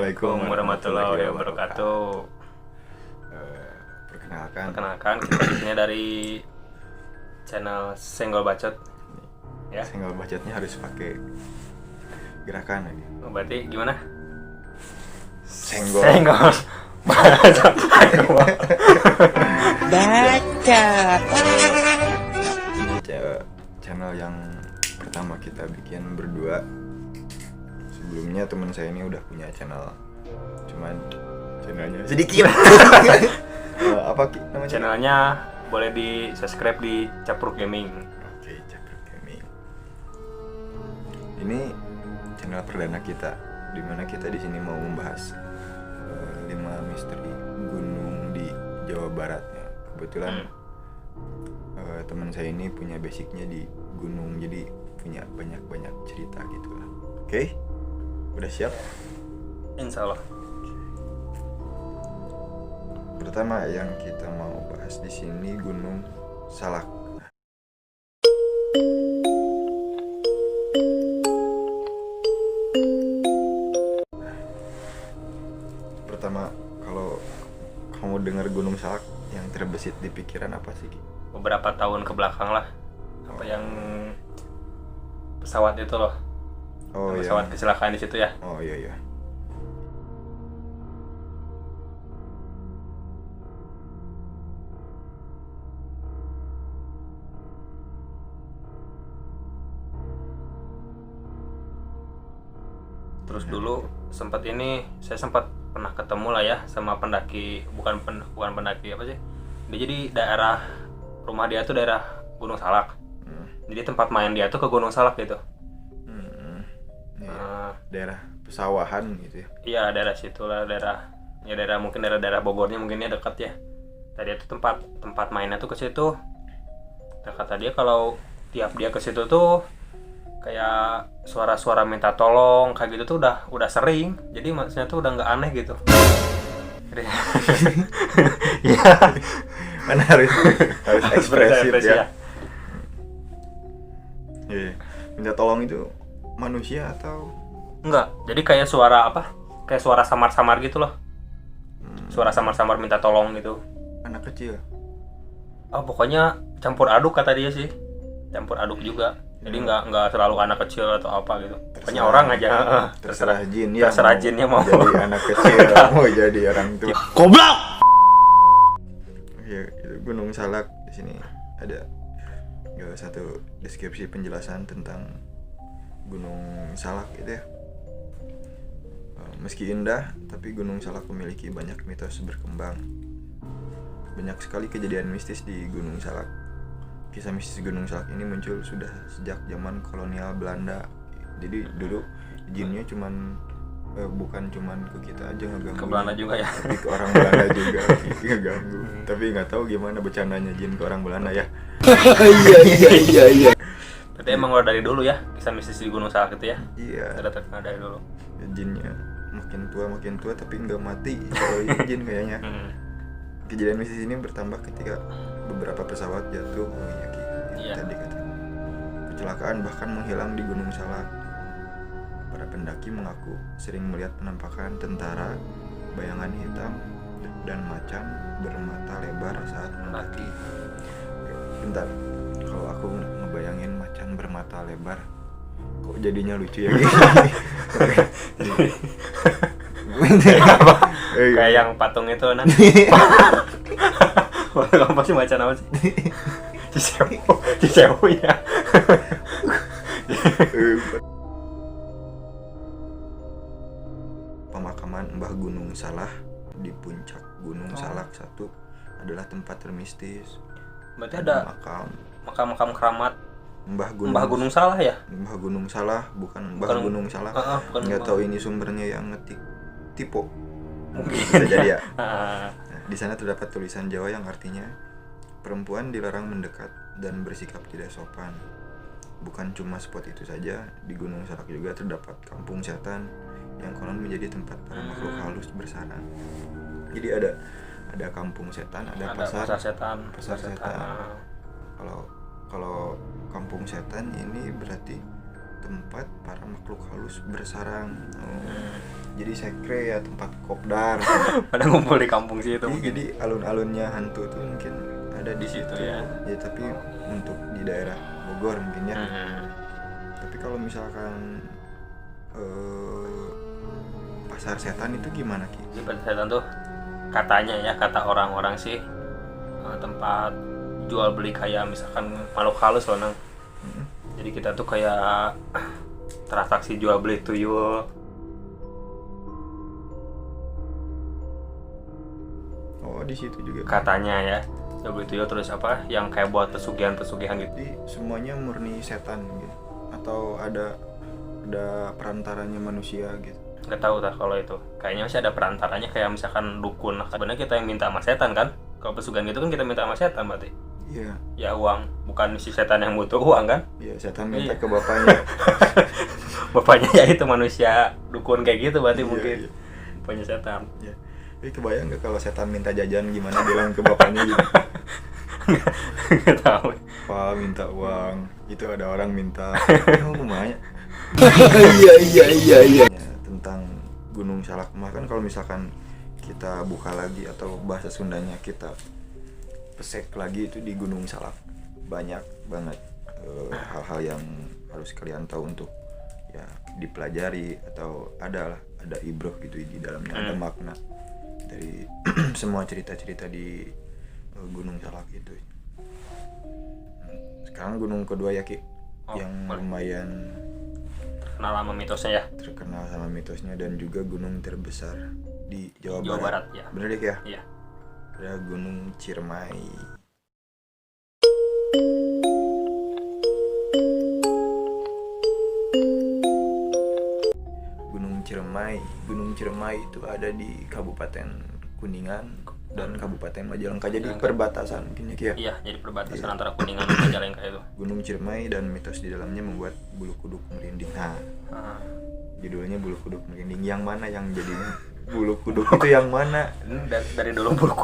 Assalamualaikum warahmatullahi wabarakatuh. Perkenalkan kita di sini dari channel Senggol Bacot. Ya. Senggol bacotnya harus pakai gerakan lagi. Berarti gimana? Senggol. Bacot. Ini channel yang pertama kita bikin berdua. Sebelumnya teman saya ini udah punya channel, cuman channelnya sedikit. Apa namanya? Channelnya boleh di subscribe di Capruk Gaming. Oke, Capruk Gaming. Ini channel perdana kita, dimana kita di sini mau membahas 5 misteri gunung di Jawa Barat. Ya. Kebetulan teman saya ini punya basicnya di gunung, jadi punya banyak cerita gitu lah. Oke? Udah siap? Insya Allah. Pertama yang kita mau bahas di sini Gunung Salak. Pertama, kalau kamu dengar Gunung Salak, yang terbesit di pikiran apa sih? Beberapa tahun ke belakang lah. Apa yang pesawat itu loh. Oh, pesawat kecelakaan di situ ya. Oh iya. Terus dulu saya sempat pernah ketemu lah ya sama pendaki, bukan pendaki apa sih? Dia jadi daerah rumah dia tuh daerah Gunung Salak. Jadi tempat main dia tuh ke Gunung Salak gitu. Daerah pesawahan gitu ya. Iya, daerah situ lah, daerah mungkin daerah Bogornya mungkinnya dekat ya. Tadi itu tempat mainnya tuh ke situ. Kata dia kalau tiap dia ke situ tuh kayak suara-suara minta tolong kayak gitu tuh udah sering. Jadi maksudnya tuh udah nggak aneh gitu. Iya. Mana harus ekspresif ya. Iya. Minta tolong itu manusia atau enggak? Jadi kayak suara apa? Kayak suara samar-samar gitu loh. Suara samar-samar minta tolong gitu. Anak kecil. Oh, pokoknya campur aduk kata dia sih. Campur aduk juga. Jadi nggak selalu anak kecil atau apa gitu. Pokoknya orang aja. Terserah jin ya. Terserah jinnya mau jadi anak kecil, mau jadi orang tua. Goblok. Ya, itu Gunung Salak. Di sini ada satu deskripsi penjelasan tentang Gunung Salak itu ya. Meski indah, tapi Gunung Salak memiliki banyak mitos berkembang. Banyak sekali kejadian mistis di Gunung Salak. Kisah mistis Gunung Salak ini muncul sudah sejak zaman kolonial Belanda. Jadi dulu jinnya bukan cuman ke kita aja ngeganggu. Ke Belanda juga ya. Tapi ke orang Belanda juga ngeganggu. Tapi nggak tahu gimana bercandanya jin ke orang Belanda ya. Iya. Berarti emang udah dari dulu ya kisah mistis di Gunung Salak itu ya? Iya. Udah terkenal dari dulu. Jinnya makin tua tapi nggak mati kalau jin kayaknya. Kejadian mistis ini bertambah ketika beberapa pesawat jatuh. Iya. Tadi kata kecelakaan bahkan menghilang di Gunung Salak. Para pendaki mengaku sering melihat penampakan tentara, bayangan hitam dan macan bermata lebar saat mendaki. Bentar, kalau aku ngebayangin macan bermata lebar, kok jadinya lucu ya gitu. Kayak yang patung itu nanti. Apa sih macan apa sih? Cisewu ya. Pemakaman Mbah Gunung Salah di puncak Gunung Salak 1 adalah tempat termistis. Berarti ada makam keramat Mbah Gunung Salah ya? Mbah Gunung Salah, bukan Mbah Gunung Salah. Nggak tahu ini sumbernya yang ngetik tipe. Mungkin bisa jadi ya. Nah, di sana terdapat tulisan Jawa yang artinya perempuan dilarang mendekat dan bersikap tidak sopan. Bukan cuma spot itu saja, di Gunung Salak juga terdapat kampung setan yang konon menjadi tempat para makhluk halus bersarang. Jadi ada kampung setan, ada pasar setan. Kalau kampung setan ini berarti tempat para makhluk halus bersarang. Jadi sekre ya, tempat kopdar. Pada ngumpul di kampung sih itu. Jadi alun-alunnya hantu tuh mungkin ada di situ ya. Ya tapi untuk di daerah Bogor mungkin ya. Tapi kalau misalkan pasar setan itu gimana Ki? Di pasar setan tuh katanya ya, kata orang-orang sih tempat jual beli kayak misalkan makhluk halus loh Nang. Jadi kita tuh kayak transaksi jual beli tuyul. Oh di situ juga katanya ya, jual beli tuyul. Terus apa yang kayak buat pesugihan gitu. Jadi semuanya murni setan gitu atau ada perantaranya manusia gitu? Nggak tahu tak kalau itu, kayaknya masih ada perantaranya kayak misalkan dukun. Sebenarnya kita yang minta sama setan kan, kalau pesugihan gitu kan kita minta sama setan berarti. Iya. Ya uang, bukan si setan yang butuh uang kan? Iya, setan minta ke bapaknya. Bapaknya ya itu manusia dukun kayak gitu berarti. Mungkin punya setan. Iya. Tapi kebayang nggak kalau setan minta jajan gimana bilang ke bapaknya gitu? Nggak tahu. Pak minta uang, itu ada orang minta. Oh lumayan. Iya. Tentang Gunung Salakmah kan kalau misalkan kita buka lagi atau bahasa Sundanya kita pesek lagi itu di Gunung Salak banyak banget hal-hal yang harus kalian tahu untuk ya dipelajari atau ada ibroh gitu di dalamnya, ada makna dari semua cerita-cerita di Gunung Salak itu. Sekarang gunung kedua ya Ki, yang lumayan terkenal sama mitosnya ya. Terkenal sama mitosnya dan juga gunung terbesar di Jawa Barat ya. Bener deh ya? Iya. Ada Gunung Ciremai. Gunung Ciremai itu ada di Kabupaten Kuningan dan Kabupaten Majalengka. Jadi perbatasan mungkin ya. Iya, jadi perbatasan antara Kuningan dan Majalengka itu. Gunung Ciremai dan mitos di dalamnya membuat bulu kuduk merinding. Judulnya bulu kuduk merinding. Yang mana yang jadi bulu kuduk itu yang mana? Dari dulu bulu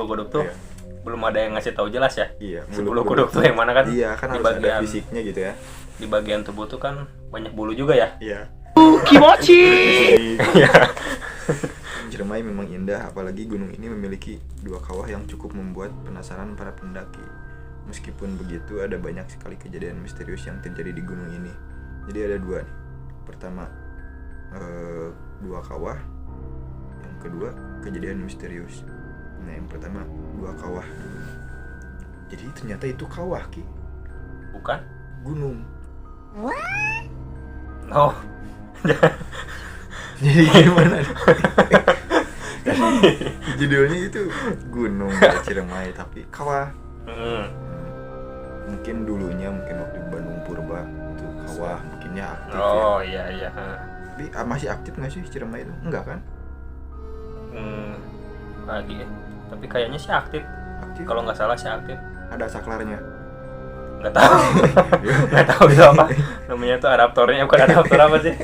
kuduk tuh belum ada yang ngasih tahu jelas ya. Iya, bulu kuduk tuh yang mana kan? Iya, kan harus ada fisiknya gitu ya. Di bagian tubuh tuh kan banyak bulu juga ya. Iya. Kimochi. Ciremai memang indah, apalagi gunung ini memiliki dua kawah yang cukup membuat penasaran para pendaki. Meskipun begitu, ada banyak sekali kejadian misterius yang terjadi di gunung ini. Jadi ada dua nih. Pertama, dua kawah. Yang kedua, kejadian misterius. Nah, yang pertama, dua kawah. Jadi ternyata itu kawah, Ki. Bukan? Gunung. What? Oh. Jadi gimana? Judulnya itu Gunung Ciremai tapi kawah. Mungkin dulunya waktu Bandung Purba itu kawah mungkinnya aktif ya. Oh iya. Tapi masih aktif nggak sih Ciremai itu? Enggak kan? Lagi. Tapi kayaknya sih aktif. Kalau nggak salah sih aktif. Ada saklarnya? Nggak tahu. Nggak tahu itu apa. Namanya tuh adaptornya, bukan adaptor apa sih?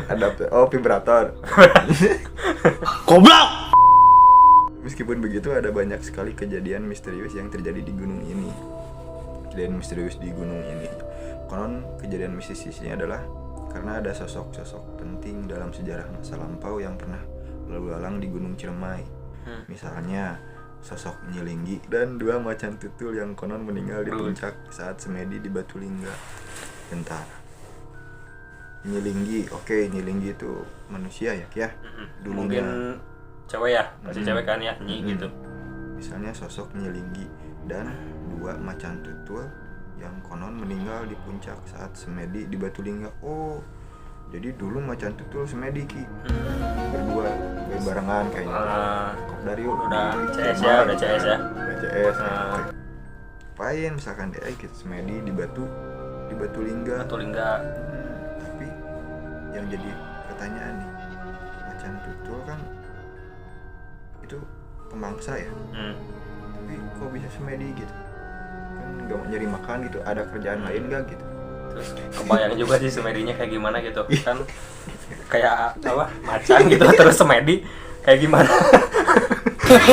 Adaptor. Oh, vibrator. Goblok. Meskipun begitu ada banyak sekali kejadian misterius yang terjadi di gunung ini. Konon kejadian mistisnya adalah karena ada sosok-sosok penting dalam sejarah masa lampau yang pernah lalu lalang di Gunung Ciremai. Misalnya sosok Nyilinggi dan dua macan tutul yang konon meninggal di puncak saat semedi di Batulingga. Bentar. Nyilinggi itu manusia ya? Dulunya. Mungkin cewek ya, pasti cewek kan ya, gitu. Misalnya sosok Nyilinggi dan dua macan tutul yang konon meninggal di puncak saat semedi di Batulingga. Oh, jadi dulu macan tutul semedi Ki. Berdua barengan kayaknya. Kopdario udah CS ya. Udah CS. Apain misalkan deh kita semedi di Batulingga. Tapi yang jadi pertanyaan nih, macan tutul kan itu pemangsa ya. Tapi kok bisa semedi gitu? Kan nggak mau nyari makan gitu, ada kerjaan lain nggak gitu? Terus kebayang juga sih semedinya kayak gimana gitu kan, kayak apa macan gitu terus semedi kayak gimana?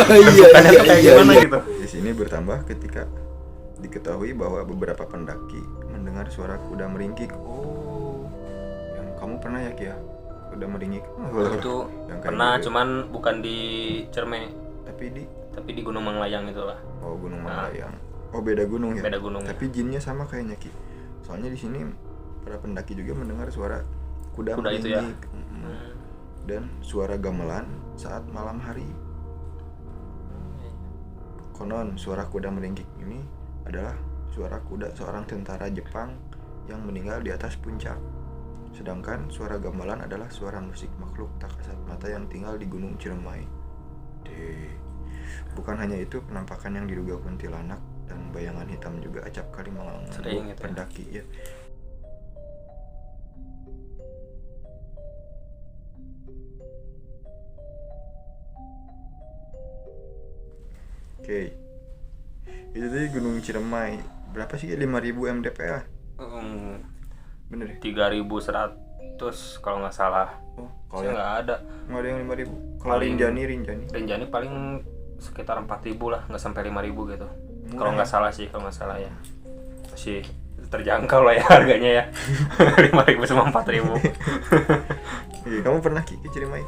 Iya. Gitu. Di sini bertambah ketika diketahui bahwa beberapa pendaki mendengar mendengar suara kuda meringkik. Oh, Yang kamu pernah ya Ki ya? Kuda meringkik. itu Yang kayak pernah, gitu. cuman bukan di Cerme, Tapi di Gunung Manglayang itulah. Gunung Malayang. Oh, beda gunung ya. Beda gunung. Tapi jinnya sama kayaknya Ki. Soalnya di sini para pendaki juga mendengar suara kuda itu ya. meringkik. Dan suara gamelan saat malam hari. Konon suara kuda meringkik ini adalah suara kuda seorang tentara Jepang yang meninggal di atas puncak. Sedangkan suara gamelan adalah suara musik makhluk tak kasat mata yang tinggal di Gunung Ciremai. Bukan hanya itu, penampakan yang diduga kuntilanak dan bayangan hitam juga acap kali mengganggu pendaki ya. Oke. Itu tadi Gunung Ciremai. Berapa sih? 5.000 mdpl. Bener ya? 3.100 kalau nggak salah. Oh, kalau saya nggak ada. Nggak ada yang 5.000. Kalau Rinjani Paling sekitar 4.000 lah, nggak sampai 5.000 gitu. Kalau nggak salah ya. Masih terjangkau lah ya harganya ya. 5.000 sama 4.000. Iya, kamu pernah ke Ciremai?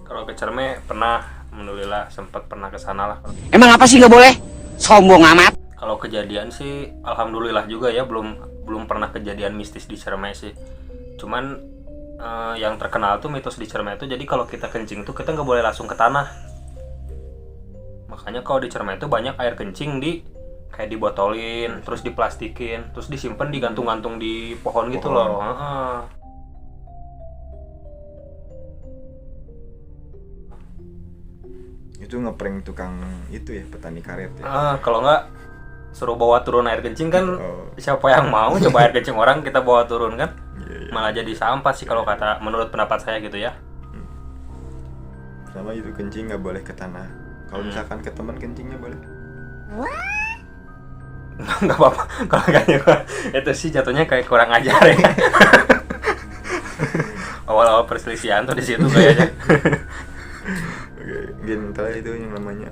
Kalau ke Cerme pernah, alhamdulillah sempat pernah ke sana lah. Emang apa sih nggak boleh? Sombong amat. Kalau kejadian sih alhamdulillah juga ya, belum pernah kejadian mistis di Cerme sih. Cuman yang terkenal tuh mitos di Cerme itu, jadi kalau kita kencing tuh kita nggak boleh langsung ke tanah. Makanya kalau di Cerme itu banyak air kencing kayak dibotolin, terus diplastikin, terus disimpan digantung-gantung di pohon gitu loh. Itu ngeprank tukang itu ya, petani karet ya. Kalau nggak suruh bawa turun air kencing kan, siapa yang mau coba air kencing orang kita bawa turun kan? Iya. Malah jadi sampah sih kalau menurut pendapat saya gitu ya. Sama itu, kencing nggak boleh ke tanah. Kalau misalkan ke teman kencingnya boleh. Nggak apa-apa kalau kayaknya itu sih jatuhnya kayak kurang ajar ya. Awal-awal perselisihan tuh di situ kayaknya. Oke, gentile itu yang namanya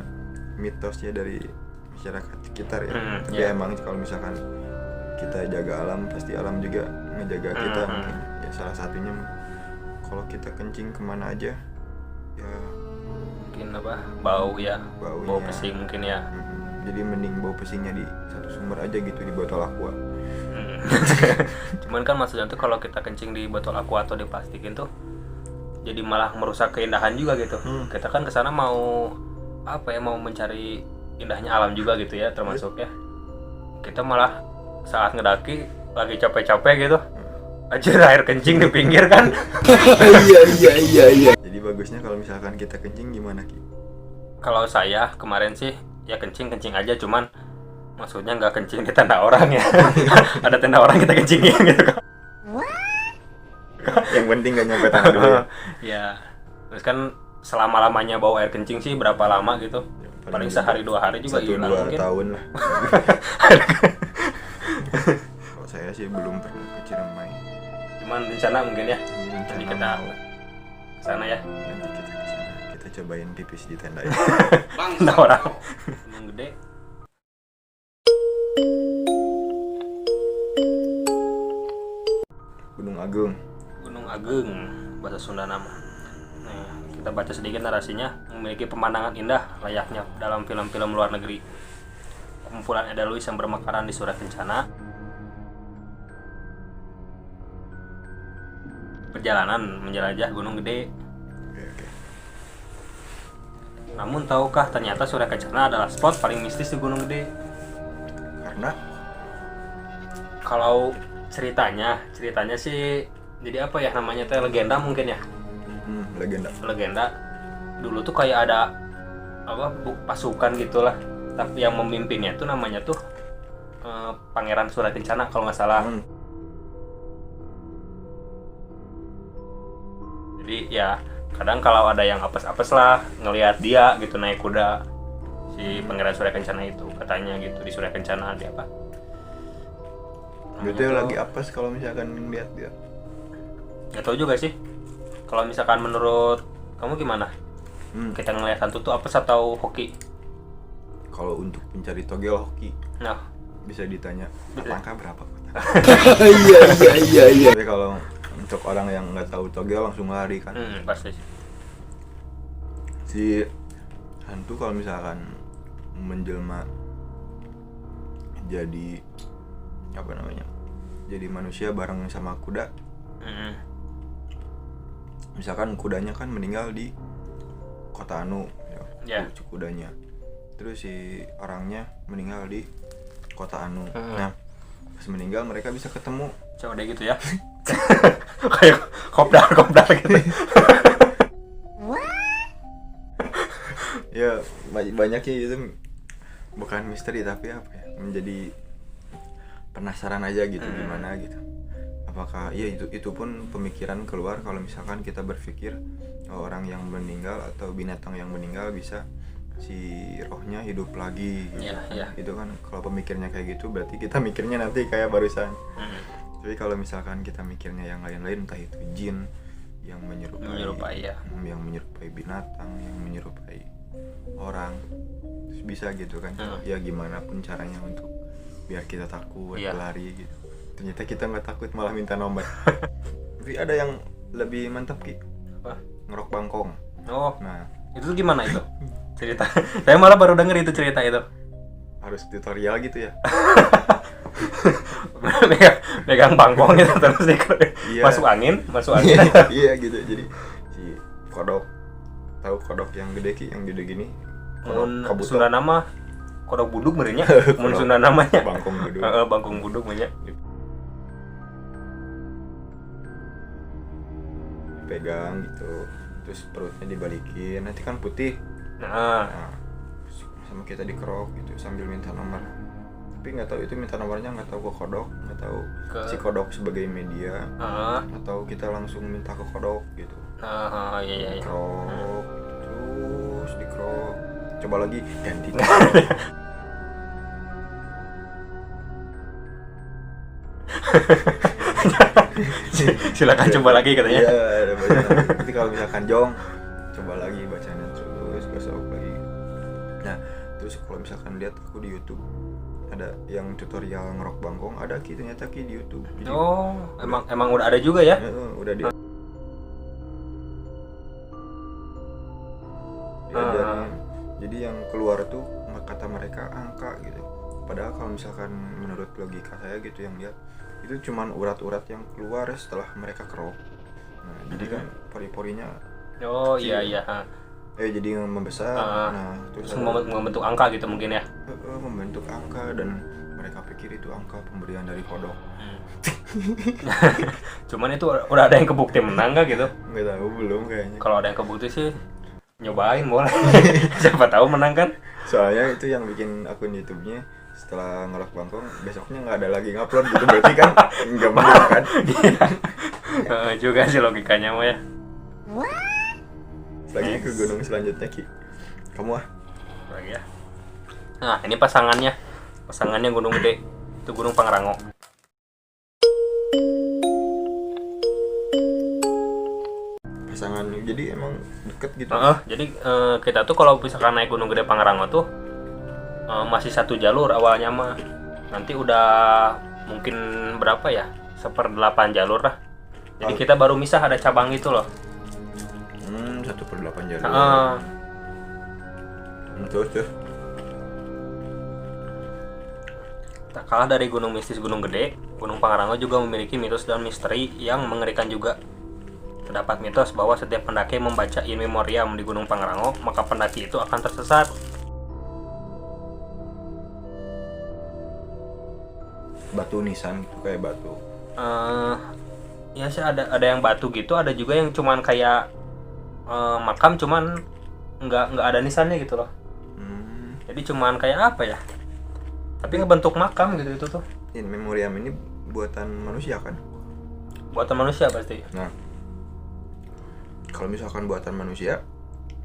mitosnya dari masyarakat sekitar ya. Tapi emang kalau misalkan kita jaga alam, pasti alam juga ngejaga kita. Mungkin ya salah satunya kalau kita kencing kemana aja ya mungkin bau pesing mungkin ya. Jadi mending bau pesingnya di satu sumber aja gitu, di botol aqua. Cuman kan maksudnya tuh kalau kita kencing di botol aqua atau di plastikin tuh jadi malah merusak keindahan juga gitu. Kita kan kesana mau mau mencari indahnya alam juga gitu ya, termasuk ya. Kita malah saat ngedaki lagi capek-capek gitu, aja air kencing di pinggir kan. Iya. Jadi bagusnya kalau misalkan kita kencing gimana Ki? Kalau saya kemarin sih ya kencing aja, cuman maksudnya nggak kencing di tenda orang ya. Ada tenda orang kita kencingin gitu kan. Yang penting gak nyampe tanah dulu ya. Ya, terus kan selama-lamanya bau air kencing sih berapa lama gitu? Paling sehari 2 hari juga hilang mungkin. 1-2 tahun lah. Kalau saya sih belum pernah ke Ciremai. Cuman rencana mungkin ya. Jadi kita sana ya. Nanti kita ke sana. Kita cobain pipis di tenda ya. Nah orang Gunung Gede. Gunung Agung bahasa Sunda nama. Nah, kita baca sedikit narasinya. Memiliki pemandangan indah layaknya dalam film-film luar negeri. Kumpulan edelweiss yang bermekaran di Surya Kencana. Perjalanan menjelajah Gunung Gede. Oke. Namun tahukah ternyata Surya Kencana adalah spot paling mistis di Gunung Gede? Karena kalau ceritanya sih jadi apa ya namanya teh, legenda mungkin ya. Legenda dulu tuh kayak ada pasukan gitulah, tapi yang memimpinnya tuh namanya tuh Pangeran Surya Kencana kalau nggak salah. Jadi ya kadang kalau ada yang apes lah ngelihat dia gitu naik kuda, si Pangeran Surya Kencana itu katanya gitu di Surya Kencana dia apa? Betul lagi apes kalau misalkan lihat dia. Gak tau juga sih. Kalau misalkan menurut kamu gimana? Kita ngelihat hantu tuh apes atau hoki? Kalau untuk pencari togel hoki. Nah, bisa ditanya angka berapa kota? Iya. Tapi kalau untuk orang yang nggak tahu togel langsung lari kan. Pasti. Si hantu kalau misalkan menjelma jadi apa namanya? Jadi manusia bareng sama kuda. Misalkan kudanya kan meninggal di kota Anu, ya. Kudanya. Terus si orangnya meninggal di kota Anu. Nah, pas meninggal mereka bisa ketemu. Coba deh gitu ya. Kayak kopdar gitu. Ya banyaknya itu bukan misteri tapi apa ya, menjadi penasaran aja gitu gimana gitu. Apakah ya itu pun pemikiran keluar kalau misalkan kita berpikir orang yang meninggal atau binatang yang meninggal bisa si rohnya hidup lagi gitu. Itu kan kalau pemikirnya kayak gitu berarti kita mikirnya nanti kayak barusan. Tapi kalau misalkan kita mikirnya yang lain-lain, entah itu jin yang menyerupai yang menyerupai binatang, yang menyerupai orang, terus bisa gitu kan. Ya gimana pun caranya untuk biar kita takut lari gitu. Ternyata kita nggak takut malah minta nomor. Tapi ada yang lebih mantap Ki. Apa? Ngerok bangkong. Oh. Nah, itu tuh gimana itu? Cerita. Saya malah baru denger itu cerita itu. Harus tutorial gitu ya. Megang bangkong gitu terus masuk angin. Iya gitu. Jadi si kodok, tahu kodok yang gede Ki, yang gede gini. Kodok Sunda nama kodok buduk merenya. Mun Sunda namanya bangkong buduk. Bangkong buduk merenya. Pegang gitu, terus perutnya dibalikin, nanti kan putih. Nah sama kita dikerok gitu sambil minta nomor. Tapi nggak tahu itu minta nomornya, nggak tahu ke kodok, nggak tahu si kodok sebagai media atau kita langsung minta ke kodok gitu. Iya. Dikerok, terus dikerok, coba lagi ganti. Silakan coba lagi katanya. Iya, ada banyak. Nanti kalau misalkan jong, coba lagi bacanya terus besok lagi. Nah, terus kalau misalkan lihat aku di YouTube ada yang tutorial ngerok bangkong, ada Ki ternyata Ki di YouTube. Jadi, emang udah ada juga ya? Udah di. Diajarin. Jadi yang keluar tuh kata mereka angka gitu. Padahal kalau misalkan menurut logika saya gitu yang lihat itu cuman urat-urat yang keluar setelah mereka kerok. Nah, jadi kan pori-porinya iya. Jadi membesar. Nah, terus membentuk angka gitu mungkin ya. Membentuk angka dan mereka pikir itu angka pemberian dari kodok. Cuman itu udah ada yang kebukti menang gak gitu? Nggak tahu, belum kayaknya. Kalau ada yang kebukti sih nyobain boleh. Siapa tahu menang kan? Soalnya itu yang bikin akun YouTube-nya setelah ngelok bangkong besoknya nggak ada lagi ngupload gitu, berarti kan nggak menang kan. Juga sih logikanya mah ya. Lagi ke gunung selanjutnya Ki, kamu lagi ya. Nah ini pasangannya Gunung Gede, itu Gunung Pangrango. Pasangan jadi emang deket gitu. Jadi kita tuh kalau misalkan naik Gunung Gede Pangrango tuh masih satu jalur awalnya mah. Nanti udah mungkin berapa ya? 1/8 jalur lah. Jadi kita baru misah ada cabang gitu loh. 1/8 jalur. Terus. Tak kalah dari gunung mistis Gunung Gede, Gunung Pangrango juga memiliki mitos dan misteri yang mengerikan juga. Terdapat mitos bahwa setiap pendaki membaca in memoriam di Gunung Pangrango, maka pendaki itu akan tersesat. Batu nisan gitu, kayak batu. Ya sih ada yang batu gitu, ada juga yang cuman kayak makam cuman nggak ada nisannya gitu loh. Jadi cuman kayak apa ya? Tapi ngebentuk makam gitu itu tuh. In memoriam ini buatan manusia kan? Buatan manusia pasti. Nah, kalau misalkan buatan manusia,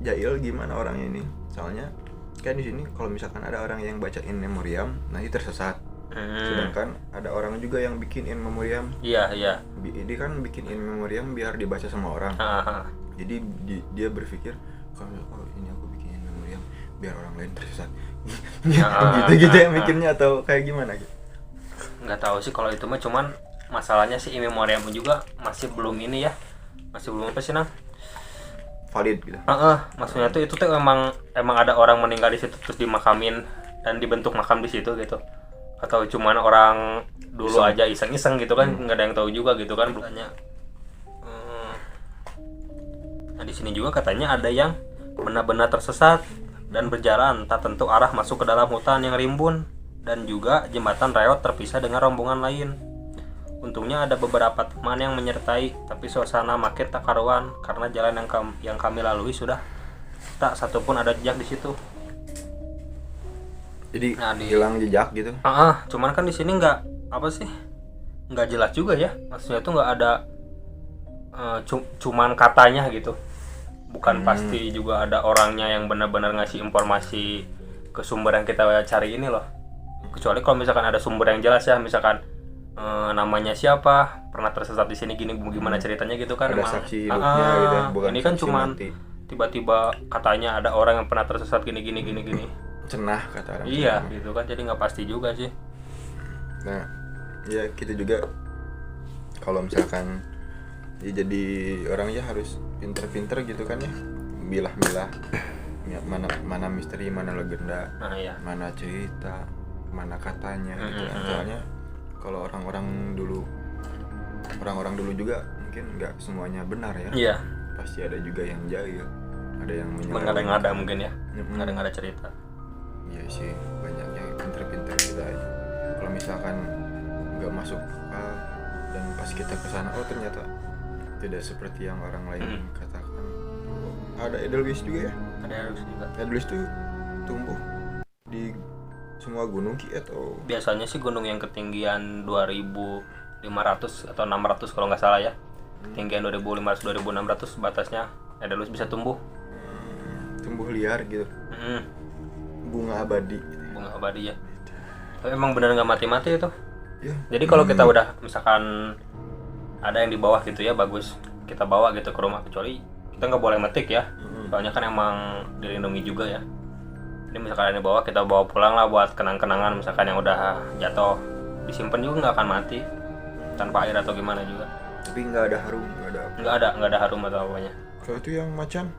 jahil gimana orangnya ini? Soalnya kan di sini kalau misalkan ada orang yang baca in memoriam, nanti tersesat. Sedangkan ada orang juga yang bikin in memoriam. Iya. Dia kan bikin in memoriam biar dibaca sama orang. Jadi dia berpikir kalau ini aku bikin in memoriam biar orang lain tersesat. Gitu ya mikirnya atau kayak gimana gitu? Nggak tahu sih kalau itu mah, cuman masalahnya sih in memoriam juga masih belum ini ya, masih belum apa sih Nang? Valid gitu. Maksudnya tuh itu tuh emang ada orang meninggal di situ terus dimakamin dan dibentuk makam di situ gitu, atau cuman orang dulu aja iseng-iseng gitu kan, nggak ada yang tahu juga gitu kan bukannya. Nah di sini juga katanya ada yang benar-benar tersesat dan berjalan tak tentu arah masuk ke dalam hutan yang rimbun, dan juga jembatan reot terpisah dengan rombongan lain. Untungnya ada beberapa teman yang menyertai, tapi suasana makin tak karuan karena jalan yang kami lalui sudah tak satupun ada jejak di situ. Jadi hilang jejak gitu. Cuman kan di sini nggak apa sih, nggak jelas juga ya. Maksudnya tuh nggak ada cuman katanya gitu. Bukan pasti juga ada orangnya yang benar-benar ngasih informasi ke sumber yang kita cari ini loh. Kecuali kalau misalkan ada sumber yang jelas ya, misalkan namanya siapa, pernah tersesat di sini gini, gimana ceritanya gitu kan. Ada emang saksi hidupnya gitu, bukan ini kan cuman tiba-tiba katanya ada orang yang pernah tersesat gini. Cenah kata orang. Iya gitu kan, jadi nggak pasti juga sih. Nah ya kita juga kalau misalkan ya jadi orang ya harus pinter-pinter gitu kan ya, milah-milah ya, mana misteri, mana legenda, mana cerita, mana katanya gitu kan. Soalnya kalau orang-orang dulu juga mungkin nggak semuanya benar ya. Iya. Pasti ada juga yang jahil, ada yang mengada-ngada mungkin ya, mengada-ngada cerita. Iya sih, banyaknya pinter-pinter kita aja. Kalau misalkan nggak masuk akal dan pas kita kesana, oh ternyata tidak seperti yang orang lain katakan. Ada Edelweiss juga ya? Ada Edelweiss juga. Edelweiss tuh tumbuh di semua gunung Ki atau? Biasanya sih gunung yang ketinggian 2.500 atau 600 kalau nggak salah ya. Ketinggian 2.500 2.600 batasnya Edelweiss bisa tumbuh. Tumbuh liar gitu. Bunga abadi. Bunga abadi ya. Tapi emang benar nggak mati-mati itu. Ya. Jadi kalau kita udah misalkan ada yang di bawah gitu ya, bagus kita bawa gitu ke rumah, kecuali kita nggak boleh metik ya. Soalnya kan emang dilindungi juga ya. Jadi misalkan ada di bawah, kita bawa pulang lah buat kenang-kenangan. Misalkan yang udah jatuh, disimpan juga nggak akan mati tanpa air atau gimana juga. Tapi nggak ada harum, nggak ada harum atau apanya. Kalau itu yang macan,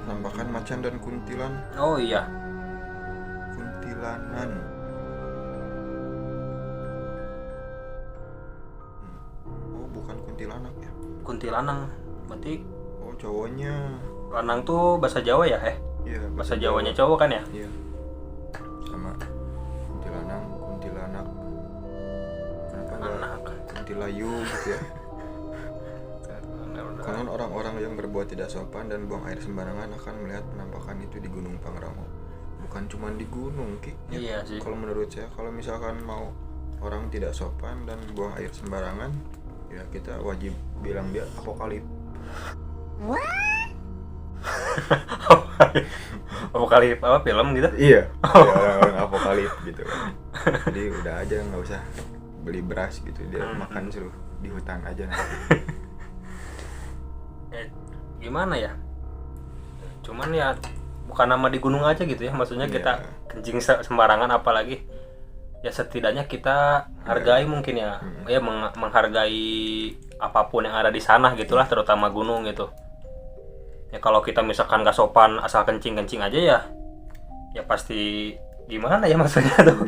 penampakan macan dan kuntilan. Oh iya, kuntilanan. Oh bukan kuntilanak ya? Kuntilanang, berarti. Oh cowoknya. Lanang tuh bahasa Jawa ya? Iya. Bahasa Jawanya cowok kan ya? Iya. Sama kuntilanang, kuntilanak. Kenapa nggak kuntilayu gitu ya? Konon orang-orang yang berbuat tidak sopan dan buang air sembarangan akan melihat penampakan itu di Gunung Pangrango. Bukan cuma di gunung, Ki. Iya sih. Kalau menurut saya, kalau misalkan mau orang tidak sopan dan buang air sembarangan, ya kita wajib bilang dia apokalip. Apokalip apa film gitu? Iya. Orang-orang apokalip gitu kan. Jadi udah aja nggak usah beli beras gitu, dia makan suruh di hutan aja nanti. Gimana ya? Cuman ya bukan nama di gunung aja gitu ya, maksudnya kita kencing sembarangan, apalagi ya setidaknya kita hargai mungkin ya, ya menghargai apapun yang ada di sana gitulah, terutama gunung gitu. Ya kalau kita misalkan gak sopan asal kencing aja ya pasti gimana ya maksudnya tuh.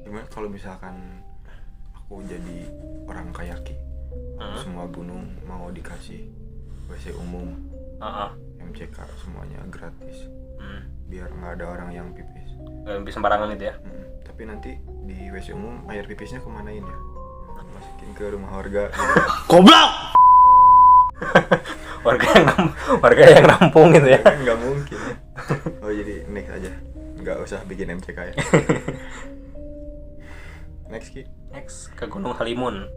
Gimana kalau misalkan aku jadi orang kaya Ki, semua gunung mau dikasih WC umum, MCK semuanya gratis, biar nggak ada orang yang pipis. Gak pipis sembarangan gitu ya. Tapi nanti di WC umum air pipisnya kemanain ya? Masukin ke rumah warga. Goblok. warga yang nampung gitu ya. Kan nggak mungkin. Oh jadi next aja, nggak usah bikin MCK ya. Next Ki. Next ke Gunung Halimun.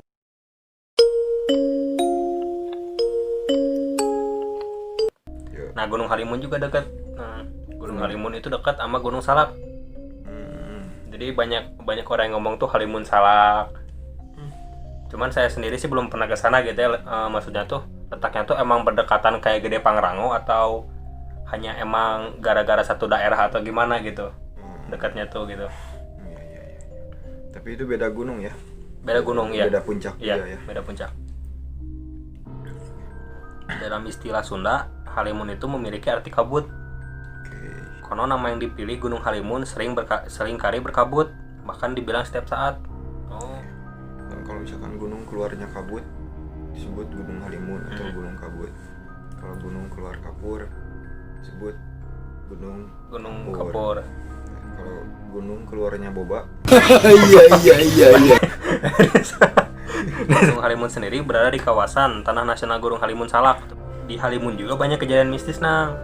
Nah Gunung Halimun juga dekat. Nah, Gunung Halimun itu dekat sama Gunung Salak. Jadi banyak orang yang ngomong tuh Halimun Salak. Cuman saya sendiri sih belum pernah ke sana gitu ya. Maksudnya tuh letaknya tuh emang berdekatan kayak Gede Pangrango atau hanya emang gara-gara satu daerah atau gimana gitu. dekatnya tuh gitu. Iya. Tapi itu beda gunung ya? Beda gunung ya. Beda puncak ya, ya. Beda puncak. Dalam istilah Sunda, Halimun itu memiliki arti kabut. Konon nama yang dipilih Gunung Halimun sering kali berkabut, bahkan dibilang setiap saat. Dan kalau misalkan gunung keluarnya kabut disebut Gunung Halimun atau Gunung Kabut. Kalau gunung keluar kapur disebut Gunung Kapur. Kalau gunung keluarnya boba. Iya. Gunung Halimun sendiri berada di kawasan Tanah Nasional Gunung Halimun Salak. Di Halimun juga banyak kejadian mistis, Nang.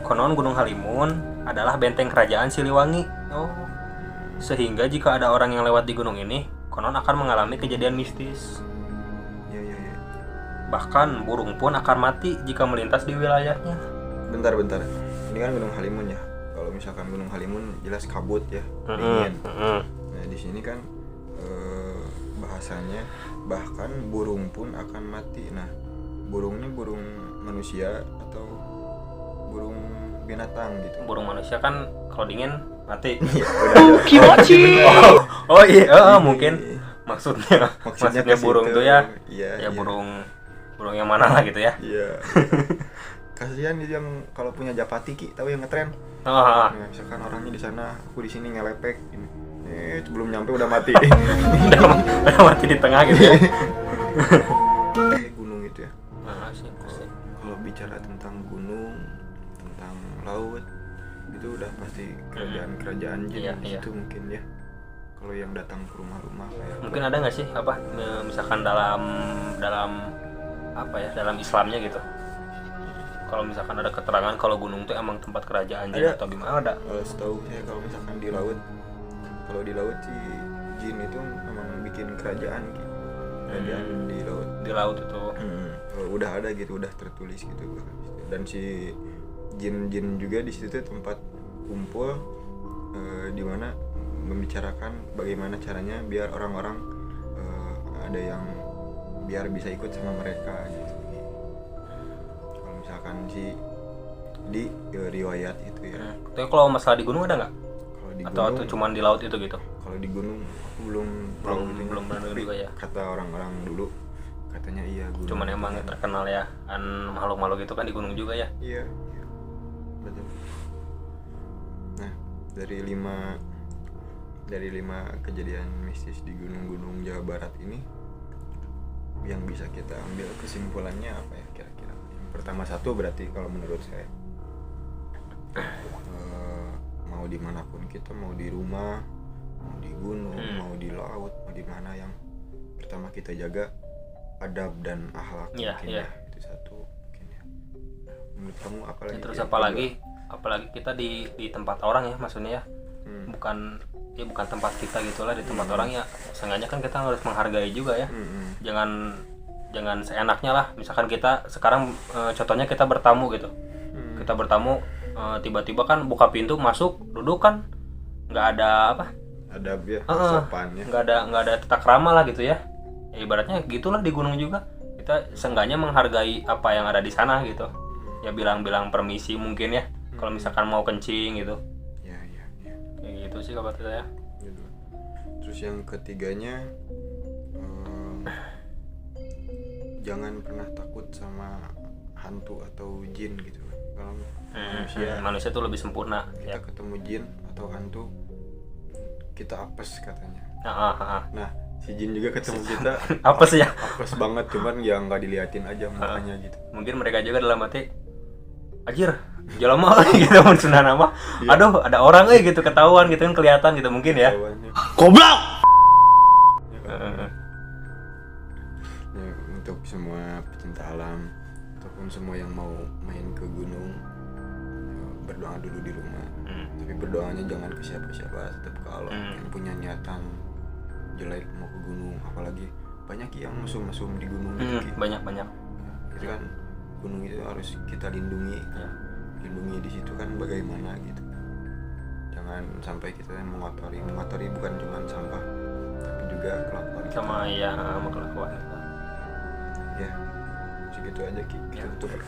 Konon Gunung Halimun adalah benteng kerajaan Siliwangi. Sehingga jika ada orang yang lewat di gunung ini, konon akan mengalami kejadian mistis. Iya. Bahkan burung pun akan mati jika melintas di wilayahnya. Bentar. Ini kan Gunung Halimun ya. Kalau misalkan Gunung Halimun jelas kabut ya, dingin. Nah di sini kan bahasanya bahkan burung pun akan mati. Nah burung ini burung manusia atau burung binatang gitu? Burung manusia kan kalau dingin mati. Kimochi. Oh iya, mungkin maksudnya burung tuh ya. Iya. Burung yang mana lah gitu ya. Iya. Kasihan dia yang kalau punya Japati Ki, tahu yang ngetren. Nah, misalkan orangnya di sana, aku di sini ngelepek. Belum nyampe udah mati. udah mati di tengah gitu ya. Gunung itu ya. Asik. Kalau bicara tentang gunung, tentang laut, itu udah pasti kerajaan jin itu mungkin ya. Kalau yang datang ke rumah-rumah kayak mungkin ada nggak sih misalkan dalam dalam Islamnya gitu, kalau misalkan ada keterangan kalau gunung itu emang tempat kerajaan jin atau gimana? Ada. Kalau setahu saya kalau misalkan di laut si jin itu memang bikin kerajaan gitu. Kerajaan di laut itu udah ada gitu, udah tertulis gitu. Dan si jin juga di situ tempat kumpul di mana membicarakan bagaimana caranya biar orang-orang ada yang biar bisa ikut sama mereka gitu. Kalau misalkan di riwayat itu ya. Tapi kalau masalah di gunung ada nggak? Atau cuman di laut itu gitu? Kalau di gunung aku belum pernah juga ya. Kata orang-orang dulu katanya iya gunung. Cuman emang terkenal ya kan makhluk-makhluk itu kan di gunung juga ya. Iya. Betul. Nah, dari lima kejadian mistis di gunung-gunung Jawa Barat ini, yang bisa kita ambil kesimpulannya apa ya kira-kira? Yang pertama satu berarti kalau menurut saya mau dimanapun kita, mau di rumah, mau di gunung, mau di laut, mau di mana, yang pertama kita jaga adab dan akhlak. Iya. Itu satu mungkin ya. Menurut kamu apalagi? Terus apalagi kita di tempat orang ya, maksudnya ya. Bukan tempat kita gitulah, di tempat orang ya. Seenggaknya kan kita harus menghargai juga ya. Jangan seenaknya lah. Misalkan kita sekarang contohnya kita bertamu gitu. Kita bertamu tiba-tiba kan buka pintu masuk duduk kan nggak ada adab ya, sopan ya, nggak ada tata krama lah gitu ya. Ibaratnya gitulah di gunung juga, kita seenggaknya menghargai apa yang ada di sana gitu ya, bilang permisi mungkin ya kalau misalkan mau kencing gitu ya. Kayak gitu sih kabar saya. Terus yang ketiganya jangan pernah takut sama hantu atau jin gitu. Kalau manusia tuh lebih sempurna. Kita ketemu jin atau hantu, kita apes katanya. Nah, si jin juga ketemu kita apes ya. Apes banget, cuman ya nggak diliatin aja mukanya gitu. Mungkin mereka juga dalam hati, anjir, jelema gitu mun sunah nama. Aduh, ada orang gitu ketahuan gitu kan, kelihatan gitu mungkin ya. Goblok. Ya, untuk semua pecinta alam ataupun semua yang mau main ke gunung, berdoa dulu di rumah. Tapi berdoanya jangan ke siapa-siapa, tetap ke Allah. Yang punya niatan jelek mau ke gunung, apalagi banyak yang mesum-mesum di gunung gitu. Banyak. Itu kan gunung itu harus kita lindungi. Lindungi di situ kan bagaimana gitu. Jangan sampai kita mengotori bukan cuma sampah, tapi juga kelakuan kita. Sama ya, kelakuan kita. Ya, segitu aja Ki. Kita tutup.